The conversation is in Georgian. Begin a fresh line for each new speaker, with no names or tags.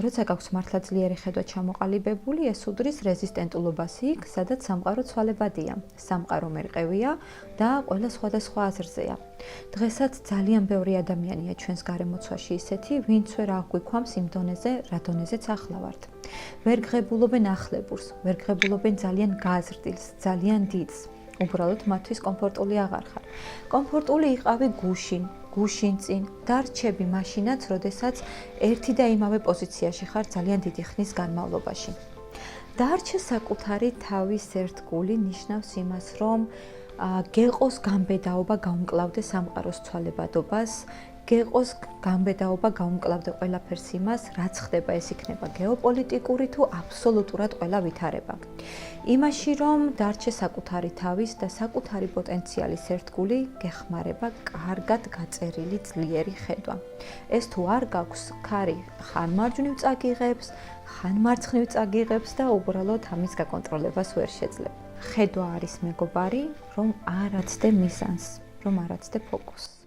როცა გაქვს მართლა ძლიერი ხედვა ჩამოყალიბებული, ეს უდრის რეზისტენტულობას იქ, სადაც სამყარო ცვალებადია, სამყარო მერყევია და ყველა სხვადასხვა აზრზეა. დღესაც ძალიან ბევრი ადამიანია ჩვენს გარემოცვაში ისეთი, ვინცვე რა გვიქვამს იმ დონეზე, რა დონეზეც ახლა ვართ. ვერ გღებულობენ ახლებურს, ვერ გღებულობენ ძალიან გაზრდილს, ძალიან დიდს. უბრალოდ მათთვის კომფორტული აღარ ხარ. კომფორტული იყავი გუშინ წინ, დარჩები მაშინაც, როდესაც ერთი და იმავე პოზიციაში ხარ ძალიან დიდი ხნის განმავლობაში. დარჩე საკუთარი თავის ერთგული ნიშნავს იმას, რომ გეყოს გამბედაობა გაუმკლავდე სამყაროს ცვალებადობას, გეყოს გამბედაობა გაუმკლავდე ყველაფერს იმას, რაც ხდება, ეს იქნება გეოპოლიტიკური თუ აბსოლუტურად ყველა ვითარება. იმაში, რომ დარჩე საკუთარი თავის და საკუთარი პოტენციალის ერთგული გეხმარება კარგად გაწერილი ძლიერი ხედვა. ეს თუ არ გაქვს, ქარი ხან მარჯვნივ წაგიღებს, ხან მარცხნივ წაგიღებს და უბრალოდ ამის გაკონტროლებას ვერ შეძლებ. ხედვა არის მეგობარი, რომ არ აცდე მიზანს, რომ არ აცდე ფოკუსს.